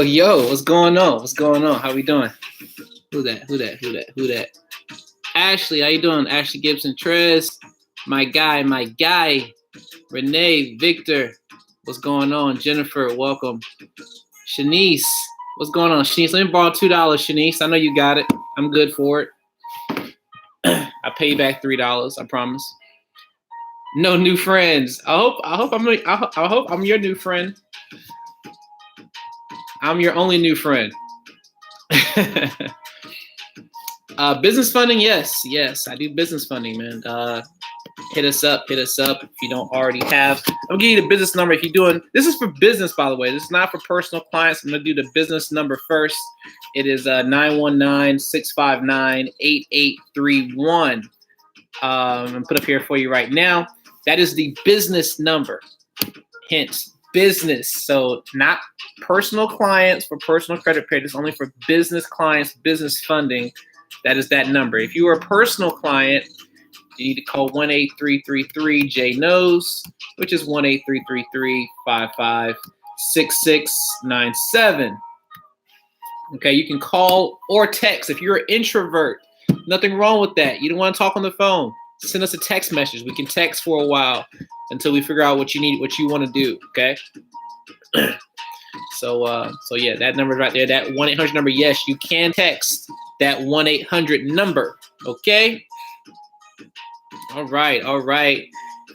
Yo, what's going on? What's going on? How we doing? Who that? Ashley, how you doing? Ashley Gibson, Trez, my guy. Renee, Victor, what's going on? Jennifer, welcome. Shanice, what's going on? Shanice, let me borrow $2, Shanice. I know you got it. I'm good for it. I pay you back $3, I promise. No new friends. I hope I'm your new friend. I'm your only new friend. Business funding, yes, I do business funding, man. Hit us up if you don't already have. I'm gonna give you the business number if you're doing. This is for business, by the way. This is not for personal clients. I'm gonna do the business number first. It is 919-659-8831. I'm gonna put up here for you right now. That is the business number. Hence, business. So not personal clients for personal credit period. It's only for business clients, business funding. That is that number. If you are a personal client, you need to call 1-8333-J-KNOWS, which is 1-833-55-6697. Okay, you can call or text. If you're an introvert, nothing wrong with that. You don't want to talk on the phone, send us a text message. We can text for a while until we figure out what you need, what you want to do, okay? So yeah, that number right there, that 1-800 number, yes, you can text that 1-800 number, okay? All right.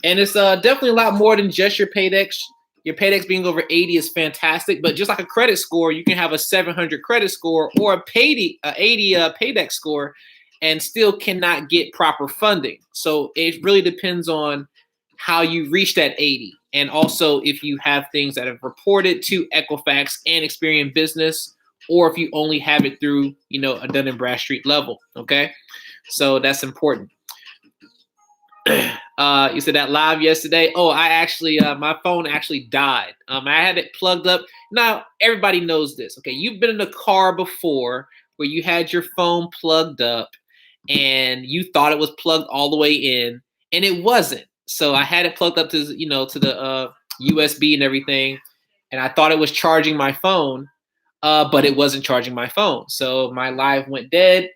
And it's definitely a lot more than just your Paydex. Your Paydex being over 80 is fantastic, but just like a credit score, you can have a 700 credit score or a 80 Paydex score and still cannot get proper funding. So it really depends on how you reach that 80. And also if you have things that have reported to Equifax and Experian Business, or if you only have it through, a Dun & Bradstreet level, okay? So that's important. You said that live yesterday. Oh, I actually, my phone actually died. I had it plugged up. Now, everybody knows this, okay? You've been in a car before where you had your phone plugged up and you thought it was plugged all the way in, and it wasn't. So I had it plugged up to, to the USB and everything, and I thought it was charging my phone, but it wasn't charging my phone. So my live went dead.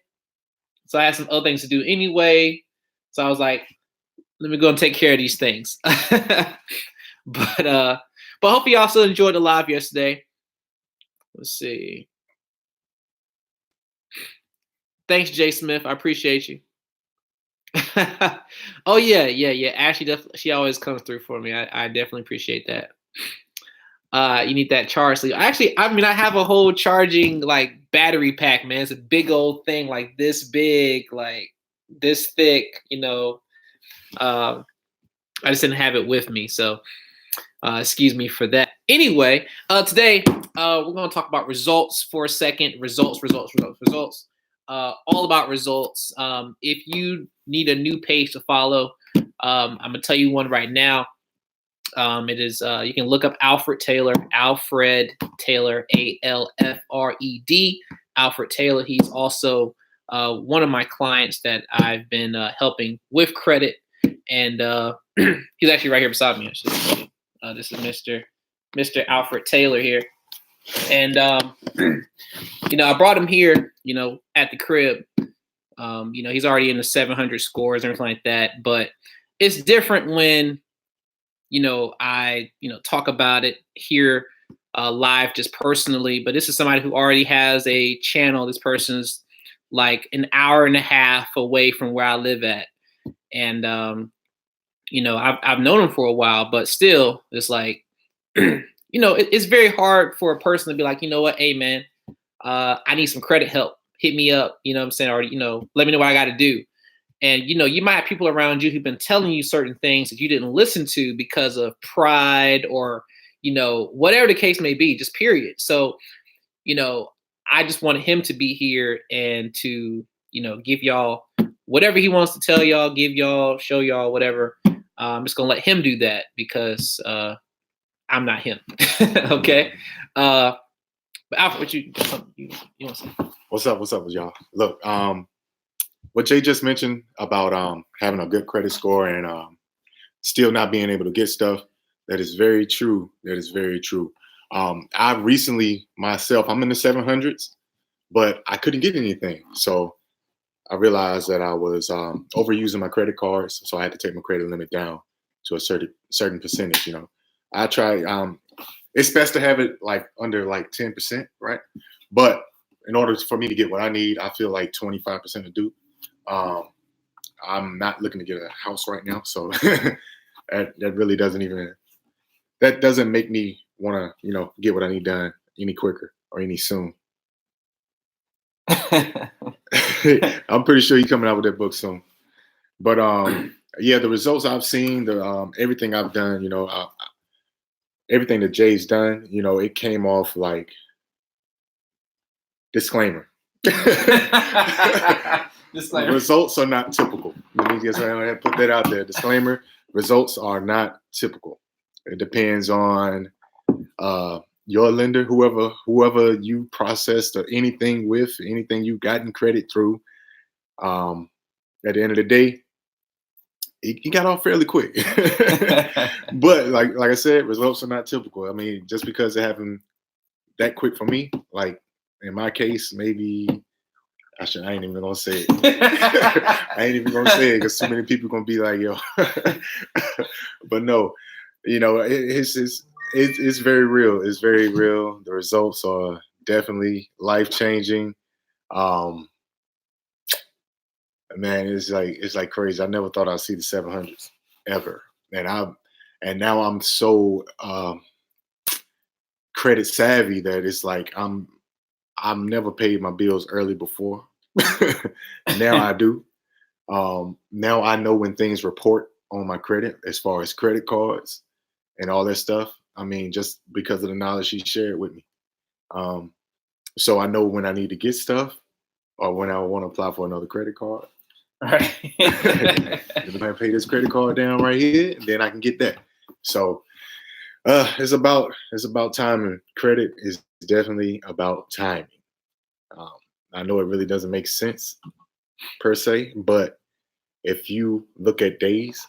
So I had some other things to do anyway. So I was like, let me go and take care of these things. But hopefully you also enjoyed the live yesterday. Let's see. Thanks, Jay Smith. I appreciate you. Oh yeah. Ashley, she always comes through for me. I definitely appreciate that. You need that charge sleeve. Actually, I have a whole charging battery pack, man. It's a big old thing, like this big, like this thick, I just didn't have it with me, so excuse me for that. Anyway, today we're going to talk about results for a second. Results. All about results. If you need a new page to follow, I'm going to tell you one right now. It is you can look up Alfred Taylor, Alfred Taylor, ALFRED, Alfred Taylor. He's also one of my clients that I've been helping with credit. And he's actually right here beside me. This is Mr. Alfred Taylor here. And, I brought him here, at the crib. He's already in the 700 scores and everything like that. But it's different when, I, talk about it here live just personally. But this is somebody who already has a channel. This person's like an hour and a half away from where I live at. And, I've known him for a while, but still it's like, it's very hard for a person to be like, you know what, hey man, I need some credit help. Hit me up, you know what I'm saying? Or, let me know what I got to do. And you might have people around you who've been telling you certain things that you didn't listen to because of pride or whatever the case may be, just period. So I just wanted him to be here and to give y'all whatever he wants to tell y'all, give y'all, show y'all, whatever. I'm just gonna let him do that because I'm not him. Okay. But Alfred, what you want to say? What's up with y'all? Look, what Jay just mentioned about having a good credit score and still not being able to get stuff, that is very true. That is very true. I recently myself, I'm in the 700s, but I couldn't get anything. So I realized that I was overusing my credit cards. So I had to take my credit limit down to a certain percentage. I try. It's best to have it like under like 10%, right? But in order for me to get what I need, I feel like 25% to do. I'm not looking to get a house right now, so that really doesn't make me want to get what I need done any quicker or any soon. I'm pretty sure you're coming out with that book soon. But yeah, the results I've seen, the everything I've done, everything that Jay's done, it came off like disclaimer. Disclaimer. Results are not typical. Let me just put that out there. Disclaimer: results are not typical. It depends on your lender, whoever you processed or anything with, anything you've gotten credit through. At the end of the day, he got off fairly quick. But like I said, results are not typical. I mean, just because it happened that quick for me, like in my case, maybe I ain't even gonna say it. I ain't even gonna say it because too many people gonna be like, yo. But no, it's very real. It's very real. The results are definitely life-changing. Man, it's like crazy. I never thought I'd see the 700s ever. And now I'm so credit savvy that it's like I've never paid my bills early before. Now I do. Now I know when things report on my credit as far as credit cards and all that stuff. I mean, just because of the knowledge she shared with me. So I know when I need to get stuff or when I want to apply for another credit card. Right. If I pay this credit card down right here, then I can get that. So it's about timing. Credit is definitely about timing. I know it really doesn't make sense per se, but if you look at days,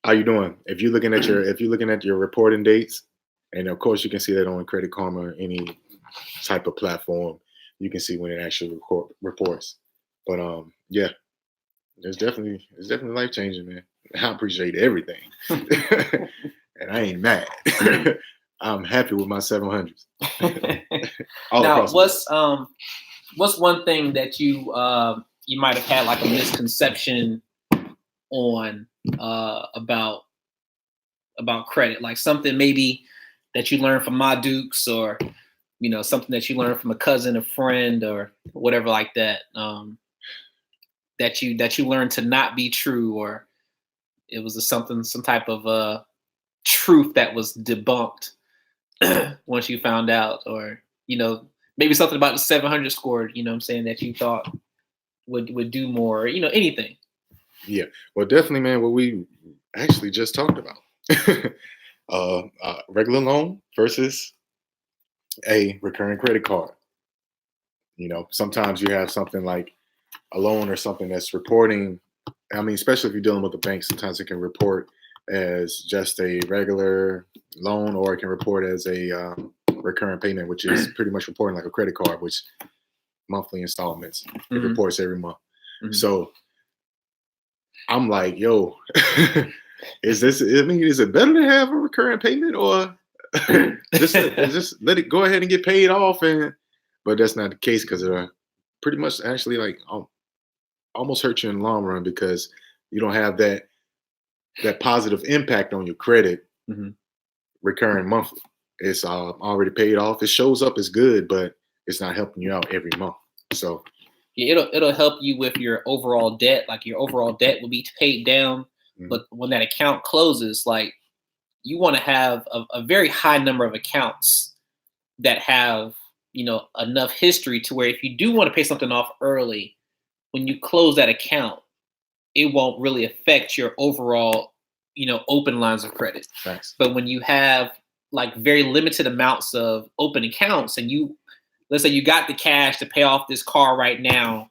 how you doing? If you're looking at your reporting dates, and of course you can see that on Credit Karma or any type of platform, you can see when it actually reports. But yeah, it's definitely life changing, man. I appreciate everything, and I ain't mad. I'm happy with my 700s. Now, what's one thing that you might have had like a misconception on about credit, like something maybe that you learned from Ma Dukes, or something that you learned from a cousin, a friend, or whatever like that, that you learned to not be true, or it was some type of truth that was debunked once you found out, or maybe something about the 700 score, what I'm saying, that you thought would do more, anything. Yeah, well, definitely, man, what we actually just talked about. Regular loan versus a recurring credit card. Sometimes you have something like a loan or something that's reporting. I mean, especially if you're dealing with a bank, sometimes it can report as just a regular loan, or it can report as a recurring payment, which is pretty much reporting like a credit card, which monthly installments. Mm-hmm. It reports every month. Mm-hmm. So I'm like, yo, is it better to have a recurring payment, or just let it go ahead and get paid off? But that's not the case, because it pretty much actually like almost hurt you in the long run, because you don't have that positive impact on your credit. Mm-hmm. Recurring monthly. It's already paid off. It shows up as good, but it's not helping you out every month. So Yeah, it'll help you with your overall debt. Like your overall debt will be paid down, but when that account closes, like you want to have a very high number of accounts that have enough history to where if you do want to pay something off early, when you close that account, it won't really affect your overall open lines of credit. Thanks. But when you have like very limited amounts of open accounts and let's say you got the cash to pay off this car right now,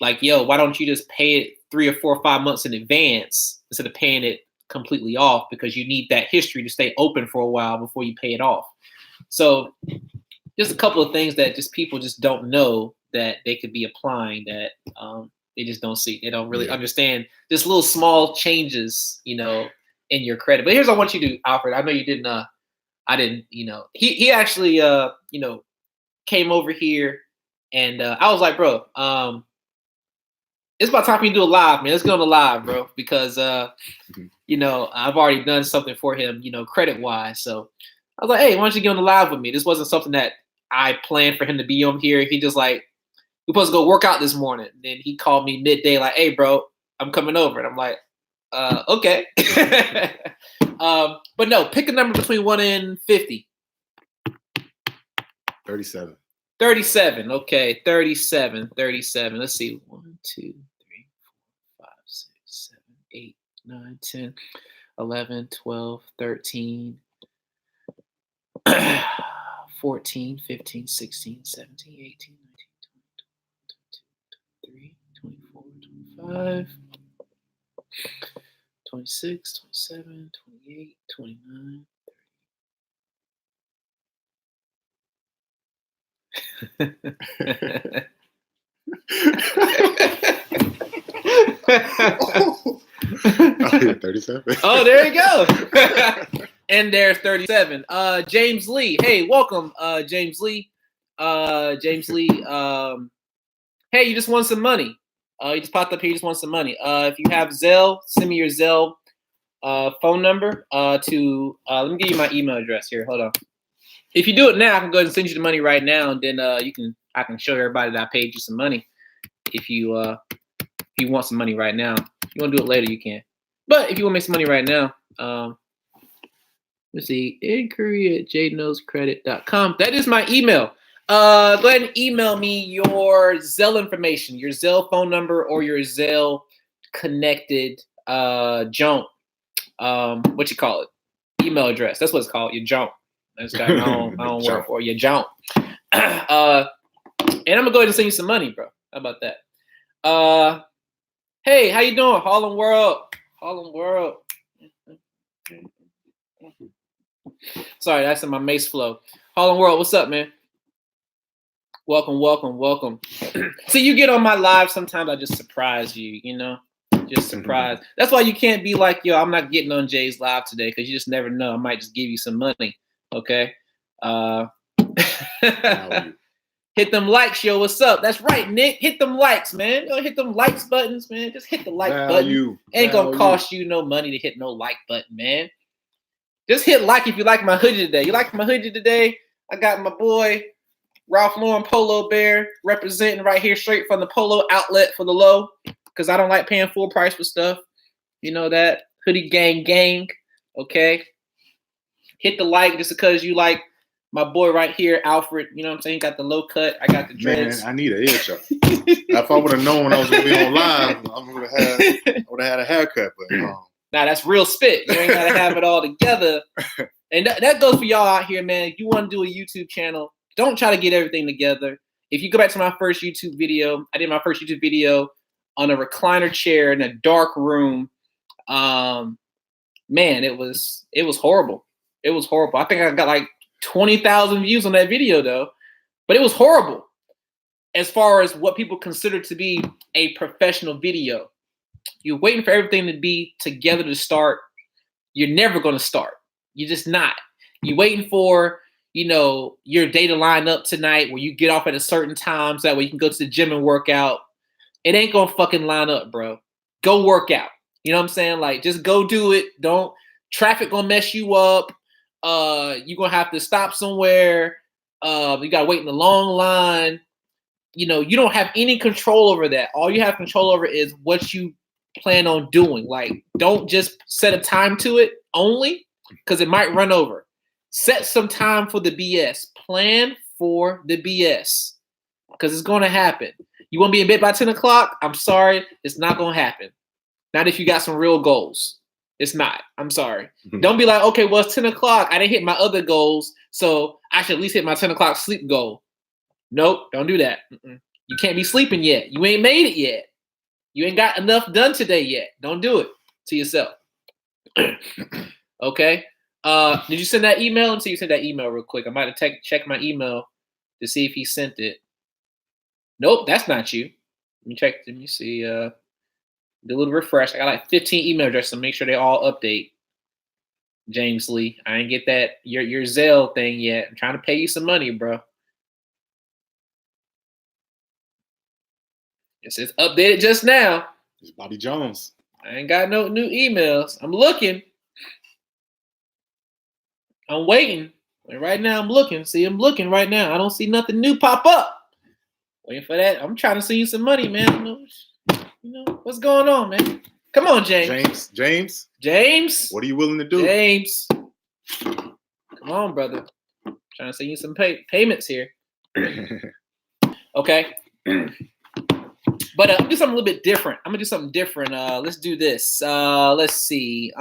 like, yo, why don't you just pay it 3 or 4 or 5 months in advance instead of paying it completely off, because you need that history to stay open for a while before you pay it off. So just a couple of things that just people just don't know that they could be applying that they just don't see. They don't really understand just little small changes, in your credit. But here's what I want you to do, Alfred. I know you didn't, I didn't, he actually, came over here and I was like, bro, it's about time for you to do a live, man. Let's go on the live, bro, because, I've already done something for him, credit wise. So I was like, hey, why don't you get on the live with me? This wasn't something that I planned for him to be on here. He just like, we're supposed to go work out this morning. Then he called me midday, like, hey, bro, I'm coming over. And I'm like, okay. But no, pick a number between 1 and 50. 37. 37. Okay, 37. Let's see. 1, 2, 3, 4, 5, 6, 7, 8, 9, 10, 11, 12, 13, 14, 15, 16, 17, 18, 19, 20, 21, 22, 23, 24, 25, 26, 27, 28, 29. Oh, 37. Oh, there you go. And there's 37. James Lee. Hey, welcome, James Lee. James Lee. Hey, you just won some money. You just popped up here. You just won some money. If you have Zelle, send me your Zelle phone number to. Let me give you my email address here. Hold on. If you do it now, I can go ahead and send you the money right now, and then I can show everybody that I paid you some money. If you want some money right now, if you want to do it later, you can. But if you want to make some money right now, let's see, inquiry@jknowscredit.com. That is my email. Go ahead and email me your Zelle information, your Zelle phone number, or your Zelle connected junk. What you call it? Email address. That's what it's called. Your junk. That's got my own word for your junk. And I'm gonna go ahead and send you some money, bro. How about that? Hey, how you doing, Harlem World? Harlem World. Sorry, that's in my Mace flow. Harlem World, what's up, man? Welcome. See, you get on my live, sometimes I just surprise you, just surprise. That's why you can't be like, yo, I'm not getting on Jay's live today, because you just never know. I might just give you some money, okay? Hit them likes, yo. What's up? That's right, Nick. Hit them likes, man. Go hit them likes buttons, man. Just hit the like button. Ain't gonna cost you no money to hit no like button, man. Just hit like if you like my hoodie today. You like my hoodie today? I got my boy Ralph Lauren Polo Bear representing right here, straight from the Polo outlet for the low, because I don't like paying full price for stuff. You know that. Hoodie gang. Okay. Hit the like just because you like my boy right here, Alfred. You know what I'm saying? He got the low cut. I got the dreads. Man, I need an earshot. If I would have known I was going to be on live, I would have had a haircut. But Now that's real spit. You ain't got to have it all together. And that goes for y'all out here, man. If you want to do a YouTube channel, don't try to get everything together. If you go back to my first YouTube video, I did my first YouTube video on a recliner chair in a dark room. Man, it was horrible. It was horrible. I think I got like 20,000 views on that video though, but it was horrible as far as what people consider to be a professional video. You're waiting for everything to be together to start. You're never going to start. You're just not. You're waiting for, your day to line up tonight where you get off at a certain time so that way you can go to the gym and work out. It ain't going to fucking line up, bro. Go work out. You know what I'm saying? Like, just go do it. Traffic going to mess you up. You're going to have to stop somewhere. You got to wait in a long line. you don't have any control over that. All you have control over is what you plan on doing. Like, don't just set a time to it only, because it might run over. Set some time for the BS. Plan for the BS, because it's going to happen. You want to be in bed by 10 o'clock? I'm sorry. It's not going to happen. Not if you got some real goals. It's not. I'm sorry. Mm-hmm. Don't be like, okay, well, it's 10 o'clock. I didn't hit my other goals, so I should at least hit my 10 o'clock sleep goal. Nope, don't do that. You can't be sleeping yet. You ain't made it yet. You ain't got enough done today yet. Don't do it to yourself. Okay? Did you send that email? Until you send that email real quick. I might have check my email to see if he sent it. Nope, that's not you. Let me check. Let me see. Do a little refresh. I got like 15 email addresses, so make sure they all update. James Lee, I ain't get that your Zelle thing yet. I'm trying to pay you some money, bro. It says updated just now. It's Bobby Jones. I ain't got no new emails. I'm looking. I'm waiting. And right now I'm looking. See, I'm looking right now. I don't see nothing new pop up. Waiting for that. I'm trying to send you some money, man. What's going on, man? Come on, James. James. What are you willing to do? James. Come on, brother. I'm trying to send you some payments here. Okay. But I'm gonna do something a little bit different. I'm gonna do something different. Let's do this. Let's see.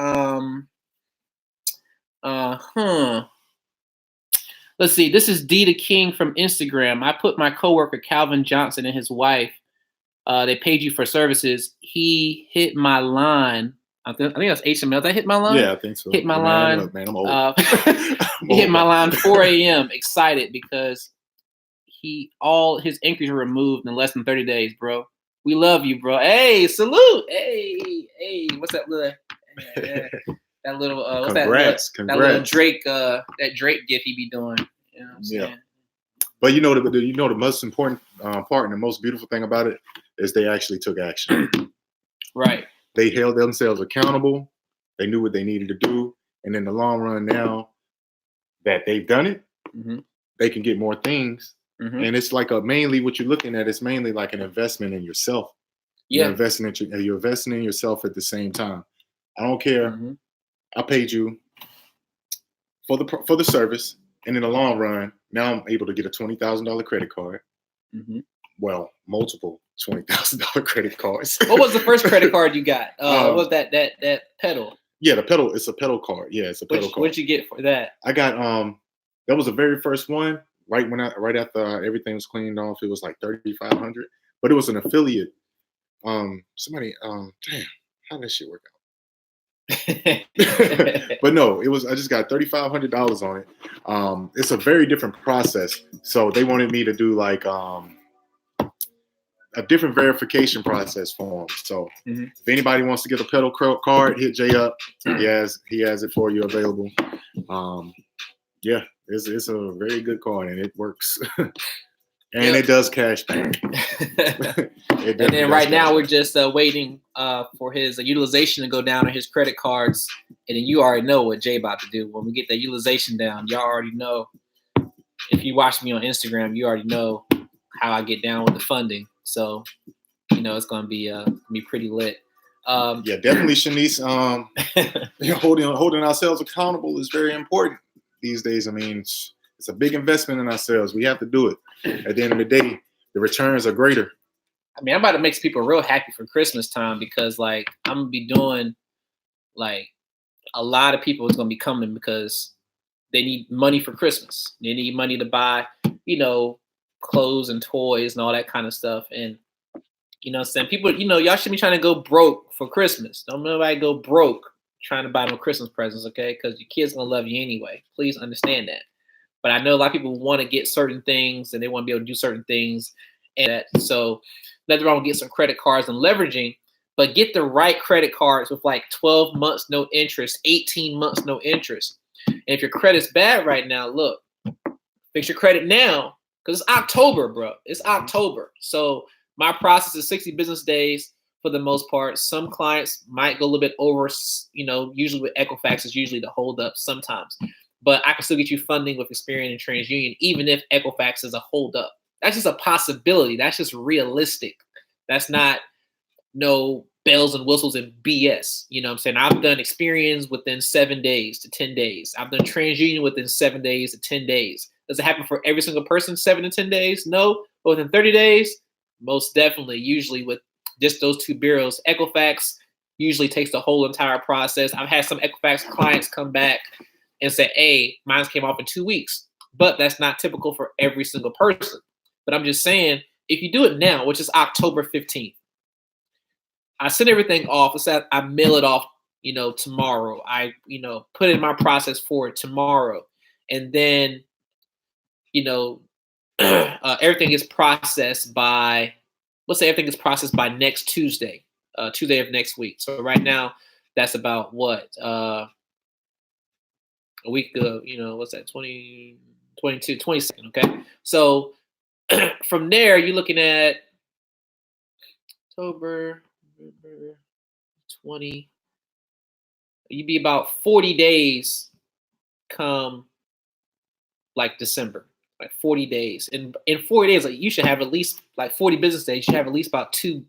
Let's see. This is D the King from Instagram. I put my coworker Calvin Johnson and his wife. They paid you for services. He hit my line. I think that's HML. Did I hit my line? Yeah, I think so. Hit my line. Look, man, I'm old. He hit my line 4 a.m. excited because all his inquiries were removed in less than 30 days, bro. We love you, bro. Hey, salute. Hey. What's that little? That little. What's Congrats. That little Drake. That Drake gift he be doing. You know what I'm saying? But the most important part and the most beautiful thing about it is they actually took action. Right. They held themselves accountable. They knew what they needed to do, and in the long run, now that they've done it, they can get more things. And it's like mainly what you're looking at is mainly like an investment in yourself. Yeah. You're investing in yourself at the same time. I don't care. I paid you for the service, and in the long run, now I'm able to get a $20,000 credit card. Well, multiple $20,000 credit cards. What was the first credit card you got? What was that pedal? Yeah, the pedal. It's a pedal card. Yeah, it's a pedal card. What'd you get for that? I got that was the very first one. Right after everything was cleaned off, it was like $3,500. But it was an affiliate. Damn, how did that shit work out? But no, it was. I just got $3,500 on it. It's a very different process. So they wanted me to do like a different verification process for them. So if anybody wants to get a pedal card, hit Jay up. He has it for you available. Yeah, it's a very good card and it works. And it does cash back. And then right now we're just waiting for his utilization to go down on his credit cards. And then you already know what Jay about to do. When we get that utilization down, y'all already know. If you watch me on Instagram, you already know how I get down with the funding. So, it's going to be pretty lit. Yeah, definitely, Shanice. Holding ourselves accountable is very important these days. I mean, it's a big investment in ourselves. We have to do it. At the end of the day, the returns are greater. I mean, I'm about to make some people real happy for Christmas time because, like, I'm going to be doing, like, a lot of people is going to be coming because they need money for Christmas. They need money to buy, clothes and toys and all that kind of stuff. And, saying people, y'all should be trying to go broke for Christmas. Don't nobody go broke trying to buy no Christmas presents, okay? Because your kids going to love you anyway. Please understand that. But I know a lot of people want to get certain things and they want to be able to do certain things. And so nothing wrong with getting some credit cards and leveraging, but get the right credit cards with like 12 months, no interest, 18 months, no interest. And if your credit's bad right now, look, fix your credit now because it's October, bro. It's October. So my process is 60 business days for the most part. Some clients might go a little bit over, usually with Equifax is usually the hold up sometimes. But I can still get you funding with Experian and TransUnion, even if Equifax is a hold up. That's just a possibility. That's just realistic. That's not no bells and whistles and BS. You know what I'm saying? I've done Experian within 7 days to 10 days. I've done TransUnion within 7 days to 10 days. Does it happen for every single person 7 to 10 days? No. But within 30 days, most definitely, usually with just those two bureaus. Equifax usually takes the whole entire process. I've had some Equifax clients come back and say, hey, mine came off in 2 weeks. But that's not typical for every single person. But I'm just saying, if you do it now, which is October 15th, I send everything off. Let's say I mail it off, tomorrow. I, put in my process for it tomorrow. And then, everything is processed by, let's say everything is processed by next Tuesday, Tuesday of next week. So right now, that's about what? A week ago, what's that? 22nd, okay? So from there, you're looking at October, November, 20. You'd be about 40 days come like December, like 40 days. And in 40 days, like you should have at least like 40 business days, you should have at least about two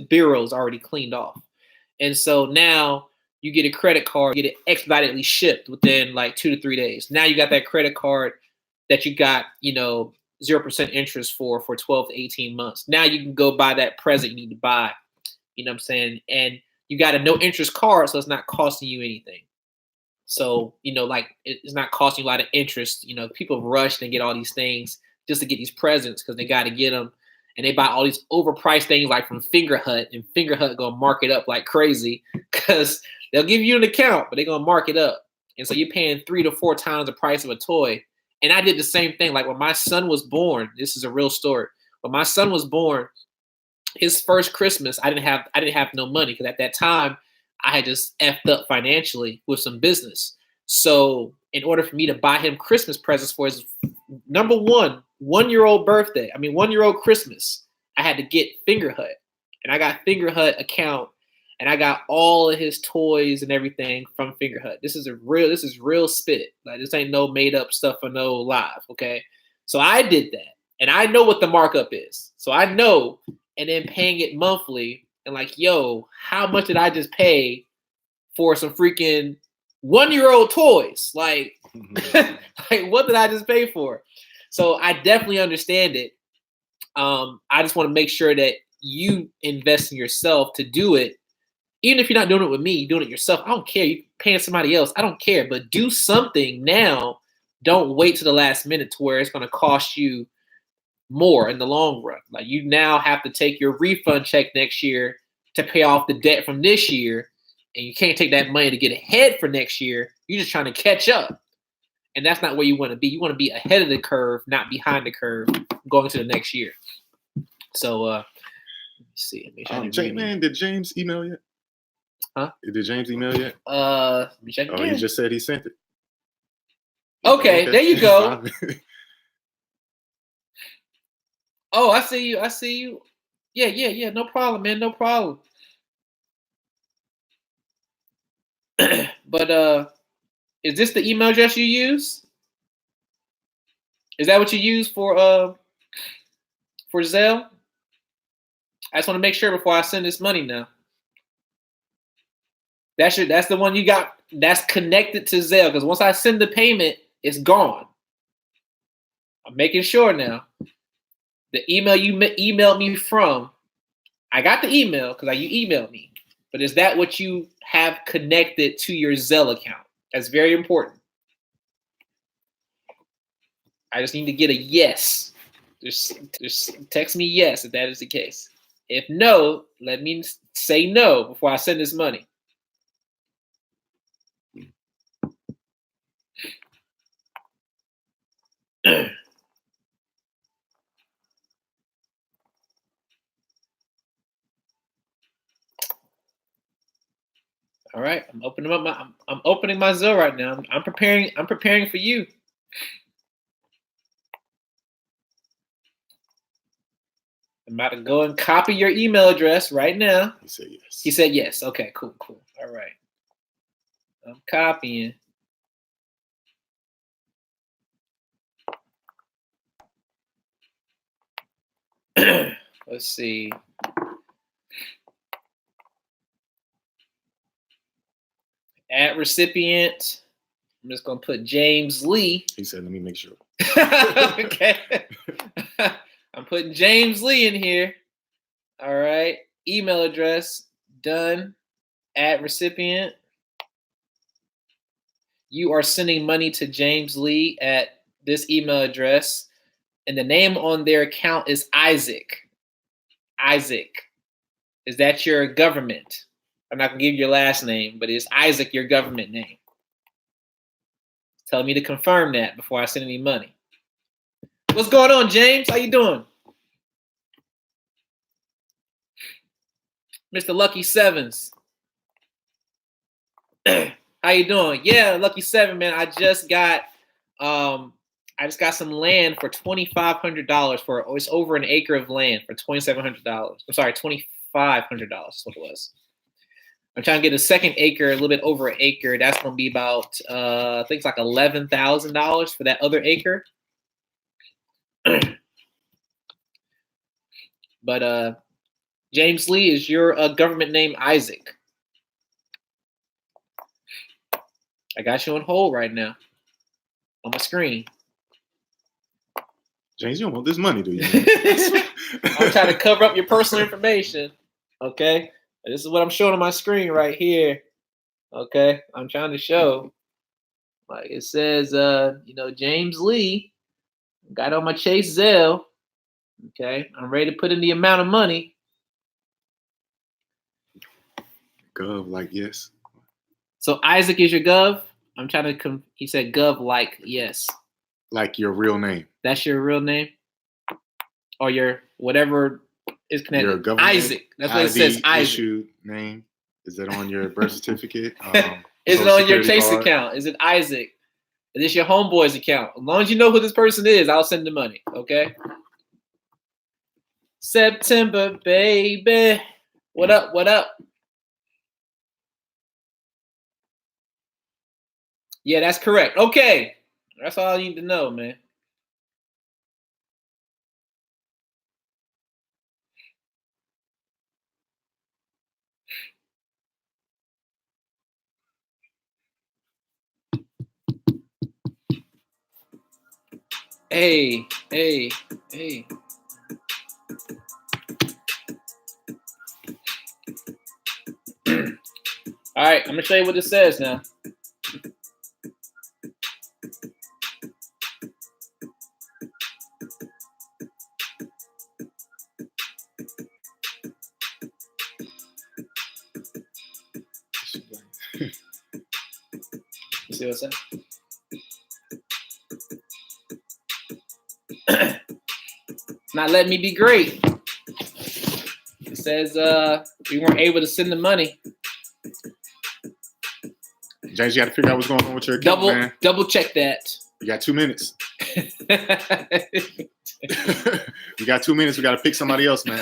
bureaus already cleaned off. And so now you get a credit card, you get it expeditedly shipped within like 2 to 3 days. Now you got that credit card that you got, 0% interest for 12 to 18 months. Now you can go buy that present you need to buy. You know what I'm saying? And you got a no interest card, so it's not costing you anything. So, like it's not costing you a lot of interest. People rush and get all these things just to get these presents because they got to get them. And they buy all these overpriced things like from Fingerhut, and Fingerhut gonna mark it up like crazy because they'll give you an account, but they're gonna mark it up. And so you're paying 3 to 4 times the price of a toy. And I did the same thing. Like when my son was born, this is a real story. When my son was born, his first Christmas, I didn't have no money because at that time I had just effed up financially with some business. So in order for me to buy him Christmas presents for his number 1-year-old birthday, 1-year-old Christmas, I had to get Fingerhut, and I got Fingerhut account, and I got all of his toys and everything from Fingerhut. This is real spit. Like this ain't no made up stuff or no live. Okay, so I did that, and I know what the markup is. So I know, and then paying it monthly, and like, yo, how much did I just pay for some freaking 1-year-old toys? Like, like what did I just pay for? So I definitely understand it. I just want to make sure that you invest in yourself to do it. Even if you're not doing it with me, you're doing it yourself. I don't care. You're paying somebody else. I don't care. But do something now. Don't wait to the last minute to where it's going to cost you more in the long run. Like you now have to take your refund check next year to pay off the debt from this year. And you can't take that money to get ahead for next year. You're just trying to catch up. And that's not where you want to be. You want to be ahead of the curve, not behind the curve, going to the next year. So, let me see. Make sure did James email yet? Huh? Did James email yet? Let me check again. He just said he sent it. Okay, there you go. Oh, I see you. Yeah. No problem, man. No problem. But is this the email address you use? Is that what you use for Zelle? I just want to make sure before I send this money now. That's the one you got that's connected to Zelle, because once I send the payment, it's gone. I'm making sure now. The email you emailed me from, I got the email because you emailed me. But is that what you have connected to your Zelle account? That's very important. I just need to get a yes. Just text me yes if that is the case. If no, let me say no before I send this money. All right, I'm opening my Zelle right now. I'm preparing for you. I'm about to go and copy your email address right now. He said yes. He said yes. Okay, cool. All right. I'm copying. Let's see. At recipient, I'm just gonna put James Lee. He said, "Let me make sure." Okay. I'm putting James Lee in here. All right. Email address done. At recipient. You are sending money to James Lee at this email address, and the name on their account is Isaac. Isaac. Is that your government? I'm not gonna give you your last name, but is Isaac your government name? Tell me to confirm that before I send any money. What's going on, James? How you doing? Mr. Lucky Sevens. How you doing? Yeah, Lucky Seven, man. I just got some land for $2,500 for it's over an acre of land for $2,700. I'm sorry, $2,500 is what it was. I'm trying to get a second acre, a little bit over an acre. That's gonna be about I think it's like $11,000 for that other acre. But James Lee, is your government name Isaac? I got you on hold right now on my screen. James, you don't want this money, do you? I'm trying to cover up your personal information. Okay, this is what I'm showing on my screen right here. Okay, I'm trying to show. Like it says, James Lee. Got on my Chase Zelle. Okay, I'm ready to put in the amount of money. Gov, like yes. So Isaac is your gov. I'm trying to. He said gov, like yes. Like your real name. That's your real name, or your whatever is connected. Your government Isaac. That's what it says. Isaac. Issued name. Is it on your birth certificate? Is it on your Chase account? Is it Isaac? Is this your homeboy's account? As long as you know who this person is, I'll send the money. Okay. September, baby. What up? What up? Yeah, that's correct. Okay. That's all I need to know, man. Hey. All right, I'm gonna show you what it says now. You see what's that? Not letting me be great. It says we weren't able to send the money. James, you got to figure out what's going on with your account, man. Double check that. You got 2 minutes. You got 2 minutes. We got to pick somebody else, man.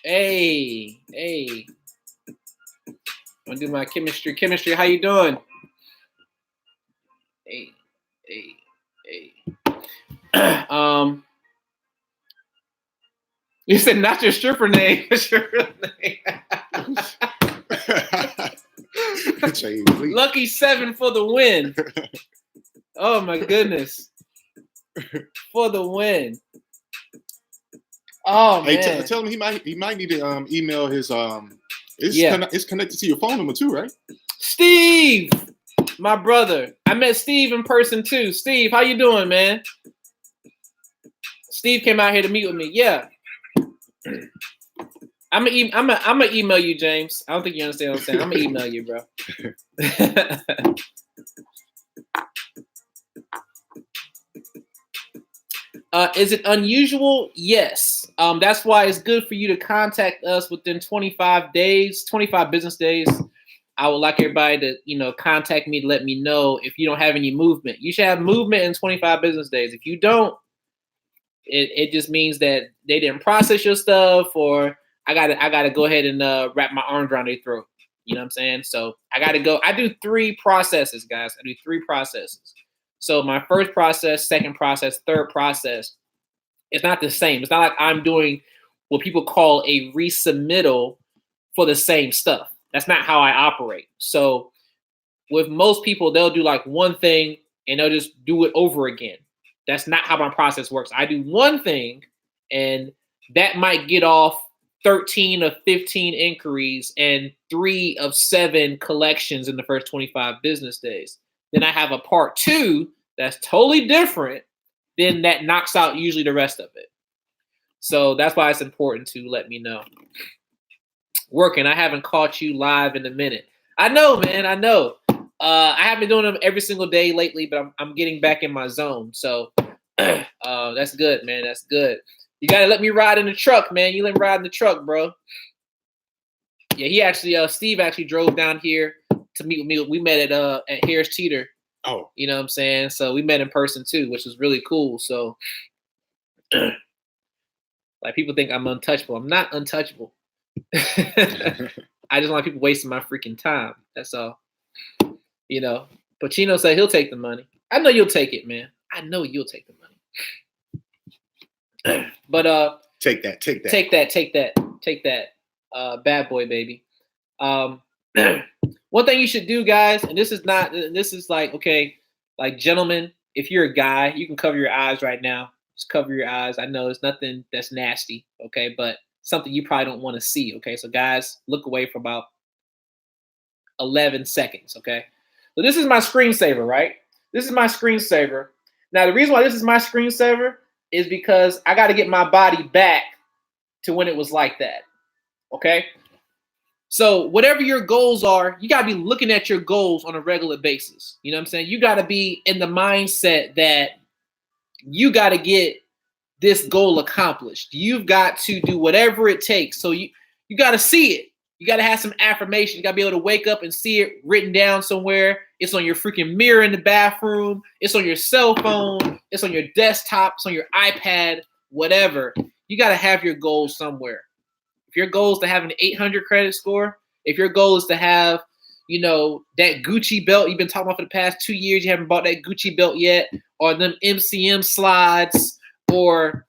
Hey. I'm gonna do my chemistry. Chemistry, how you doing? Hey. You said not your stripper name, it's your real name. Lucky 7 for the win. Oh my goodness. For the win. Oh man. Hey, tell him he might need to email his it's connected to your phone number too, right? Steve, my brother. I met Steve in person too. Steve, how you doing, man? Steve came out here to meet with me. Yeah. I'm gonna email you, James. I don't think you understand what I'm saying. I'm gonna email you, bro. Is it unusual? Yes. That's why it's good for you to contact us within 25 business days. I would like everybody to, contact me to let me know if you don't have any movement. You should have movement in 25 business days. If you don't, it just means that they didn't process your stuff, or I gotta go ahead and wrap my arms around their throat. You know what I'm saying? So I gotta go. I do 3 processes, guys. I do 3 processes. So my first process, second process, third process, it's not the same. It's not like I'm doing what people call a resubmittal for the same stuff. That's not how I operate. So with most people, they'll do like one thing and they'll just do it over again. That's not how my process works. I do one thing and that might get off 13 of 15 inquiries and 3 of 7 collections in the first 25 business days. Then I have a part 2 that's totally different. Then that knocks out usually the rest of it. So that's why it's important to let me know. Working, I haven't caught you live in a minute. I know, man. I know. I haven't been doing them every single day lately, but I'm getting back in my zone. So that's good, man. That's good. You gotta let me ride in the truck, man. You let me ride in the truck, bro. Yeah, he actually, Steve actually drove down here to meet with me. We met at Harris Teeter. Oh, you know what I'm saying? So we met in person too, which was really cool. So, like, people think I'm untouchable. I'm not untouchable. I just want people wasting my freaking time. That's all. You know, Pacino said he'll take the money. I know you'll take it, man. I know you'll take the money. But take that, bad boy, baby. One thing you should do, guys, and this is like, okay, like, gentlemen, if you're a guy, you can cover your eyes right now. Just cover your eyes. I know it's nothing that's nasty, okay, but something you probably don't want to see, okay? So, guys, look away for about 11 seconds, okay? So this is my screensaver, right? This is my screensaver. Now, the reason why this is my screensaver is because I got to get my body back to when it was like that, okay? So whatever your goals are, you got to be looking at your goals on a regular basis. You know what I'm saying? You got to be in the mindset that you got to get this goal accomplished. You've got to do whatever it takes. So you got to see it. You got to have some affirmation. You got to be able to wake up and see it written down somewhere. It's on your freaking mirror in the bathroom. It's on your cell phone. It's on your desktop. It's on your iPad, whatever. You got to have your goals somewhere. If your goal is to have an 800 credit score, if your goal is to have, you know, that Gucci belt you've been talking about for the past 2 years, you haven't bought that Gucci belt yet, or them MCM slides, or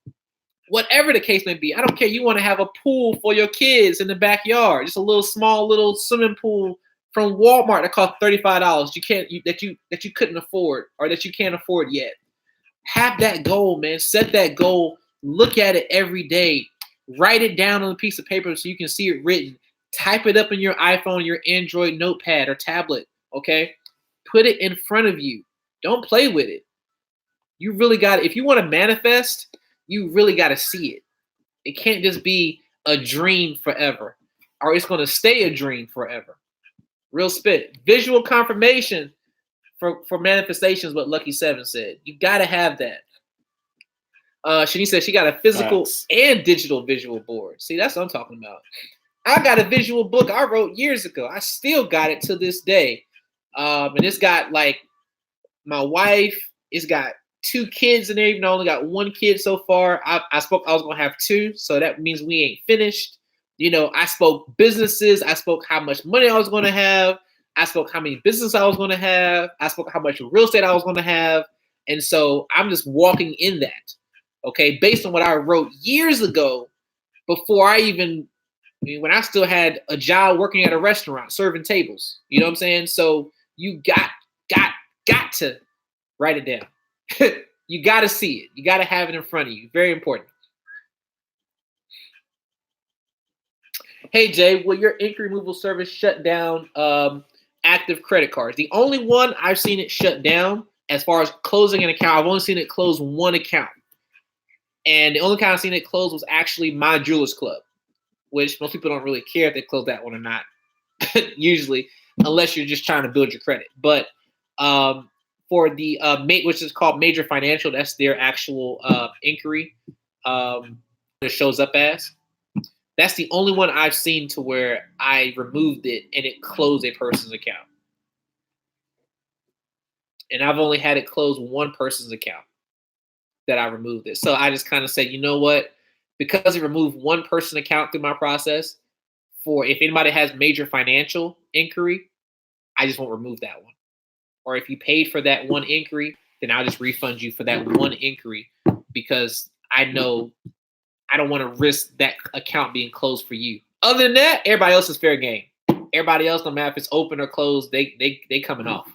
whatever the case may be. I don't care. You want to have a pool for your kids in the backyard, just a little small little swimming pool from Walmart that costs $35. That you couldn't afford, or that you can't afford yet. Have that goal, man. Set that goal. Look at it every day. Write it down on a piece of paper so you can see it written. Type it up in your iPhone, your Android notepad or tablet, okay? Put it in front of you. Don't play with it. You really got to, if you want to manifest, you really got to see it. It can't just be a dream forever, or it's going to stay a dream forever. Real spit. Visual confirmation for manifestations, what Lucky 7 said. You got to have that. Shani said she got a physical and digital visual board. See, that's what I'm talking about. I got a visual book I wrote years ago. I still got it to this day. And it's got, like, my wife. It's got 2 kids in there, even though I only got 1 kid so far. I spoke I was going to have 2, so that means we ain't finished. You know, I spoke businesses. I spoke how much money I was going to have. I spoke how many businesses I was going to have. I spoke how much real estate I was going to have. And so I'm just walking in that. Okay, based on what I wrote years ago, before when I still had a job working at a restaurant, serving tables. You know what I'm saying? So you got to write it down. You got to see it. You got to have it in front of you. Very important. Hey, Jay, will your ink removal service shut down active credit cards? The only one I've seen it shut down as far as closing an account, I've only seen it close 1 account. And the only time I've seen it close was actually My Jewelers Club, which most people don't really care if they close that one or not, usually, unless you're just trying to build your credit. But for the which is called Major Financial, that's their actual inquiry it shows up as. That's the only one I've seen to where I removed it and it closed a person's account. And I've only had it close 1 person's account that I removed it. So I just kind of said, you know what? Because it removed 1 person account through my process, for if anybody has Major Financial inquiry, I just won't remove that one. Or if you paid for that 1 inquiry, then I'll just refund you for that one inquiry because I know I don't want to risk that account being closed for you. Other than that, everybody else is fair game. Everybody else, no matter if it's open or closed, they coming off.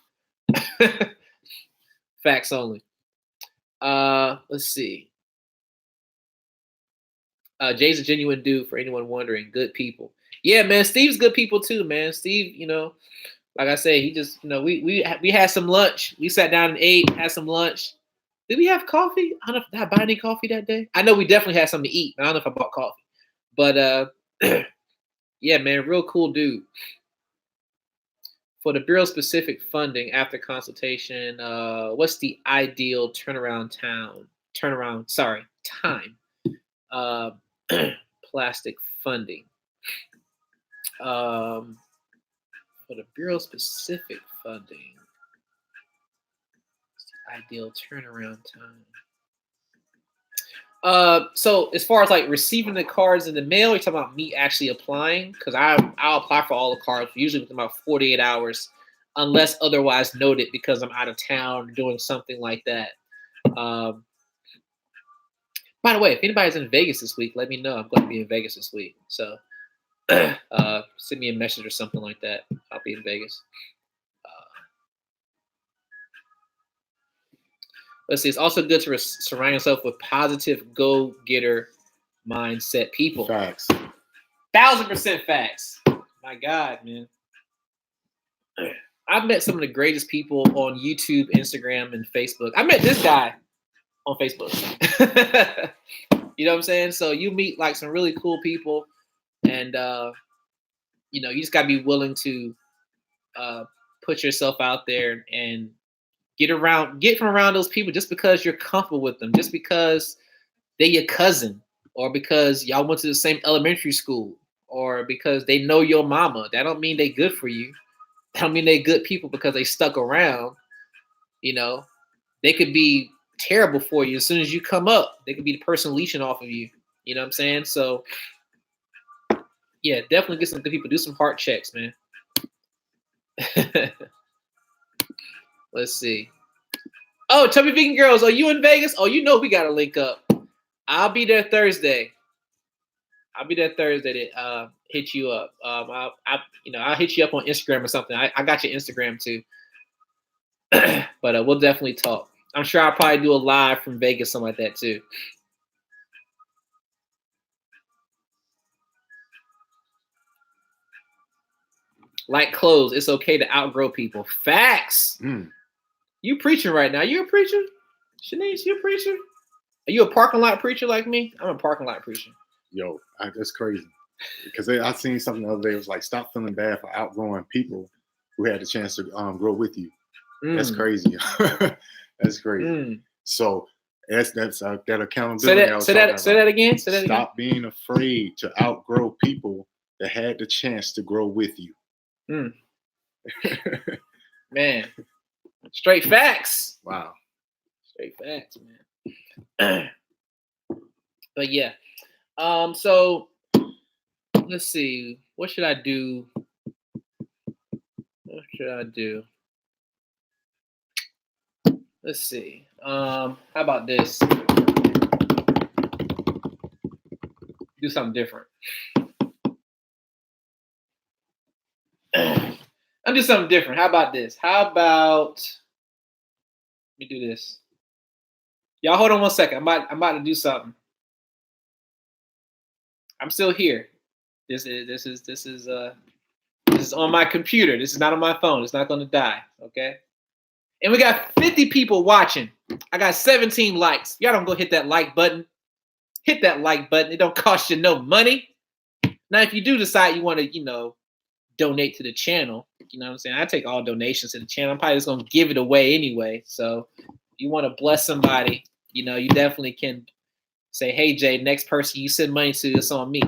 Facts only. Let's see. Jay's a genuine dude for anyone wondering. Good people. Yeah, man. Steve's good people too, man. Steve, like I said, he just, we had some lunch. We sat down and ate, had some lunch. Did we have coffee? I don't know if did I buy any coffee that day. I know we definitely had something to eat. I don't know if I bought coffee. But yeah, man, real cool dude. For the Bureau specific funding after consultation, what's the ideal time? Plastic funding. For the Bureau specific funding, what's the ideal turnaround time? So as far as like receiving the cards in the mail, you're talking about me actually applying? Because I'll apply for all the cards usually within about 48 hours, unless otherwise noted because I'm out of town doing something like that. By the way, if anybody's in Vegas this week, let me know. I'm going to be in Vegas this week. So send me a message or something like that. I'll be in Vegas. Let's see. It's also good to surround yourself with positive, go-getter mindset people. Facts. 1000% facts. My God, man. I've met some of the greatest people on YouTube, Instagram, and Facebook. I met this guy on Facebook. You know what I'm saying? So you meet like some really cool people, and you just gotta be willing to put yourself out there and get from around those people just because you're comfortable with them, just because they're your cousin, or because y'all went to the same elementary school, or because they know your mama. That don't mean they good for you. That don't mean they good people because they stuck around. They could be terrible for you as soon as you come up. They could be the person leeching off of you. You know what I'm saying? So yeah, definitely get some good people. Do some heart checks, man. Let's see. Oh, Chubby Vegan Girls, are you in Vegas? Oh, we got to link up. I'll be there Thursday. To hit you up. I'll hit you up on Instagram or something. I got your Instagram too. But we'll definitely talk. I'm sure I'll probably do a live from Vegas, something like that too. Like clothes, it's okay to outgrow people. Facts. You preaching right now. You a preacher? Shanice, you a preacher? Are you a parking lot preacher like me? I'm a parking lot preacher. Yo, that's crazy. Because I seen something the other day. It was like, stop feeling bad for outgrowing people who had the chance to grow with you. That's crazy. That's crazy. So that's that accountability. Say that again. Stop being afraid to outgrow people that had the chance to grow with you. Man. Straight facts. Wow. Straight facts, man. But yeah. So let's see. What should I do? Let's see. How about this? Do something different. I'm do something different. How about this? Let me do this. Y'all hold on one second. I'm about to do something. I'm still here. This is on my computer. This is not on my phone. It's not gonna die. Okay. And we got 50 people watching. I got 17 likes. Y'all don't go hit that like button. Hit that like button. It don't cost you no money. Now, if you do decide you want to, donate to the channel, you know what I'm saying? I take all donations to the channel. I'm probably just going to give it away anyway. So if you want to bless somebody, you definitely can say, hey, Jay, next person you send money to, it's on me.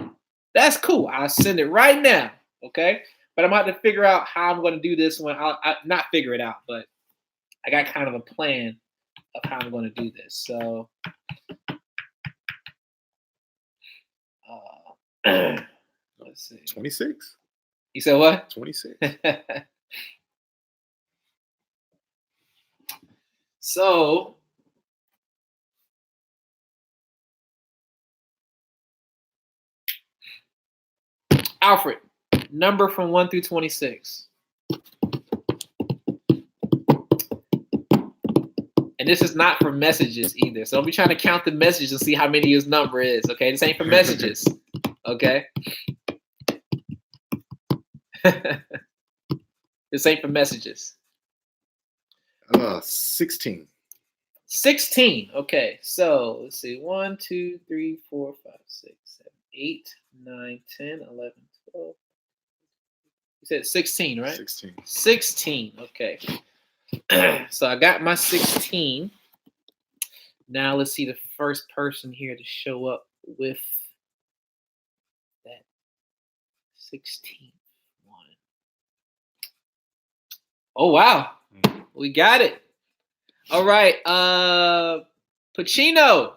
That's cool. I'll send it right now. Okay. But I'm about to figure out how I'm going to do this one. I'll not figure it out, but I got kind of a plan of how I'm going to do this. So let's see. 26. You said what? 26. So Alfred, number from 1 through 26. And this is not for messages either. So don't be trying to count the messages and see how many his number is. Okay, this ain't for messages. Okay. This ain't for messages. 16. 16. Okay, so let's see. 1, 2, 3, 4, 5, 6, 7, 8, 9, 10, 11, 12. You said 16, right? 16. 16. Okay. So I got my 16. Now let's see the first person here to show up with that 16 one. Oh wow. We got it. All right. Pacino.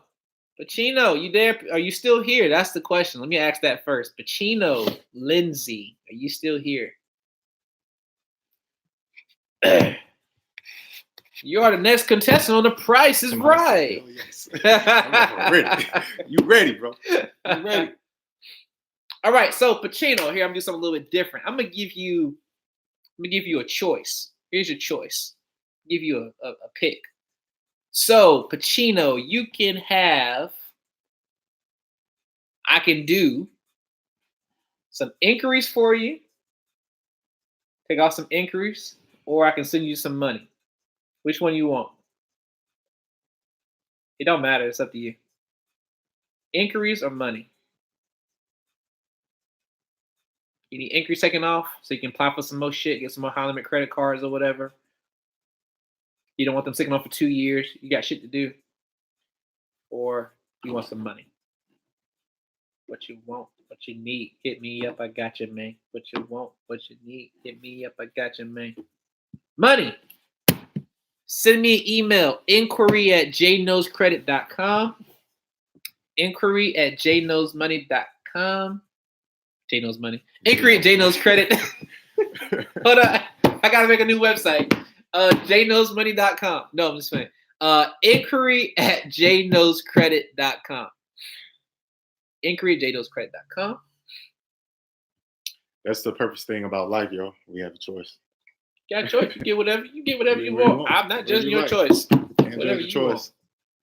Pacino, you there? Are you still here? That's the question. Let me ask that first. Pacino, Lindsay, are you still here? You are the next contestant on The Price is Right. Oh, yes. I'm ready. You ready, bro? You ready? All right, so Pacino, here I'm gonna do something a little bit different. I'm gonna give you a choice. Here's your choice. Give you a pick. So Pacino, you can have. I can do some inquiries for you. Take off some inquiries, or I can send you some money. Which one you want? It don't matter. It's up to you. Inquiries or money? You need inquiries taken off so you can apply for some more shit, get some more high limit credit cards or whatever. You don't want them sticking on for 2 years. You got shit to do. Or you want some money. What you want, what you need, hit me up. I got you, man. What you want, what you need, hit me up. I got you, man. Money. Send me an email. Inquiry@jknowscredit.com. Inquiry@jknowsmoney.com. J Knows Money. Inquiry at J Knows Credit. Hold on. I got to make a new website. jknowsmoney.com. No, I'm just saying. Inquiry@jknowscredit.com. Inquiry@jknowscredit.com. That's the purpose thing about life, yo. We have a choice. You got a choice. You get whatever you want. I'm not judging your choice. Whatever you want.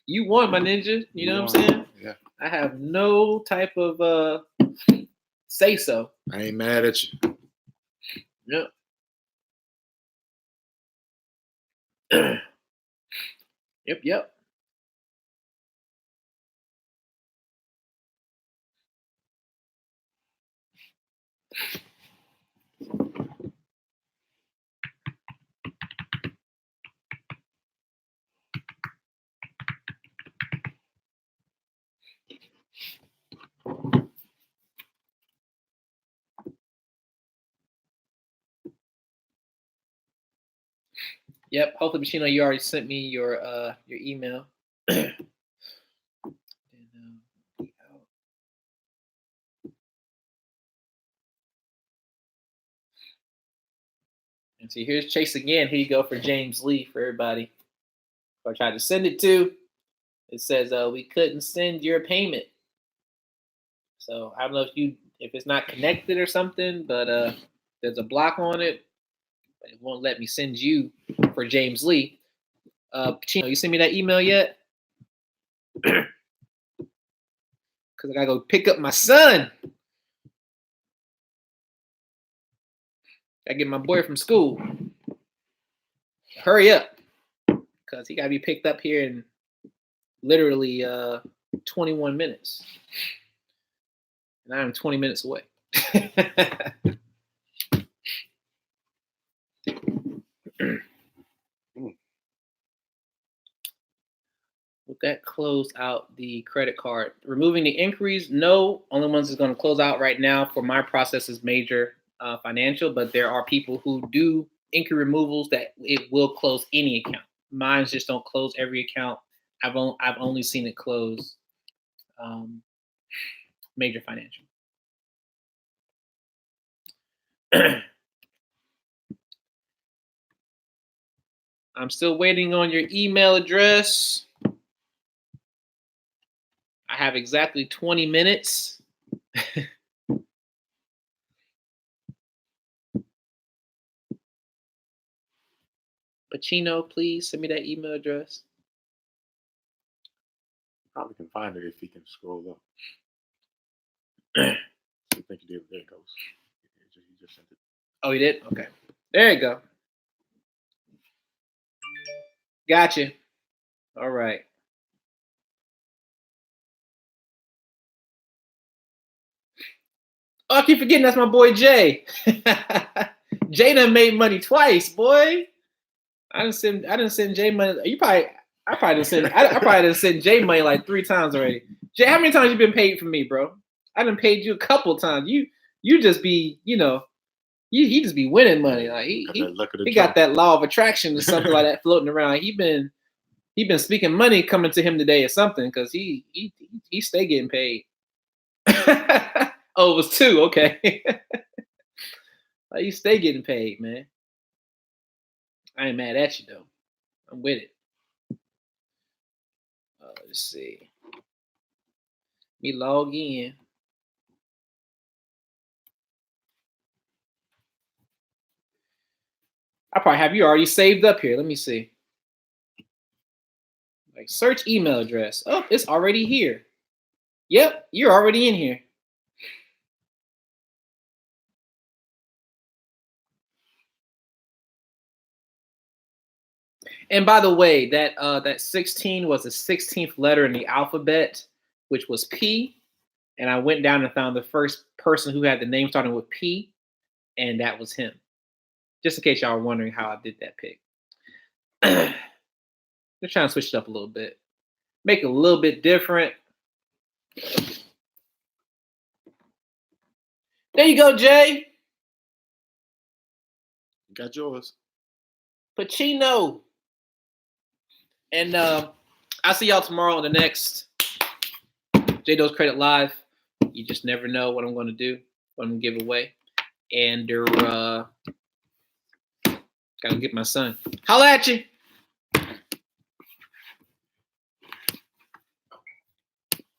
You won, my ninja. You know what I'm saying? Yeah. I have no type of say so. I ain't mad at you. Yep. Yep. Yep. Hopefully, Pacino, you already sent me your email. And see, here's Chase again. Here you go for James Lee for everybody. Who I tried to send it to. It says we couldn't send your payment. So I don't know if it's not connected or something, but there's a block on it. But it won't let me send you for James Lee. Pacino, you sent me that email yet? Because I gotta go pick up my son. I get my boy from school. Hurry up, because he gotta be picked up here in literally 21 minutes, and I'm 20 minutes away. Would that close out the credit card? Removing the inquiries? No. Only ones that's going to close out right now for my process is Major Financial, but there are people who do inquiry removals that it will close any account. Mine just don't close every account. I've only seen it close Major Financial. I'm still waiting on your email address. I have exactly 20 minutes. Pacino, please send me that email address. Probably can find it if he can scroll up. I think he did. There it goes. He just sent it. Oh, he did? Okay. There you go. Gotcha. All right. Oh, I keep forgetting that's my boy Jay. Jay done made money twice, boy. I didn't send Jay money. I probably didn't send Jay money like 3 times already. Jay, how many times you been paid for me, bro? I done paid you a couple times. You just be, he just be winning money. Like he got that law of attraction or something like that floating around. He been speaking money coming to him today or something because he stay getting paid. Oh, it was 2. Okay. Like, you stay getting paid, man. I ain't mad at you though. I'm with it. Let's see. Let me log in. I probably have you already saved up here. Let me see. Like search email address. Oh, it's already here. Yep, you're already in here. And by the way, that 16 was the 16th letter in the alphabet, which was P. And I went down and found the first person who had the name starting with P, and that was him. Just in case y'all were wondering how I did that pick. They're trying to switch it up a little bit. Make it a little bit different. There you go, Jay. You got yours. Pacino. And I'll see y'all tomorrow on the next J Doe's Credit Live. You just never know what I'm going to do, what I'm going to give away. And gotta get my son. Holla at you.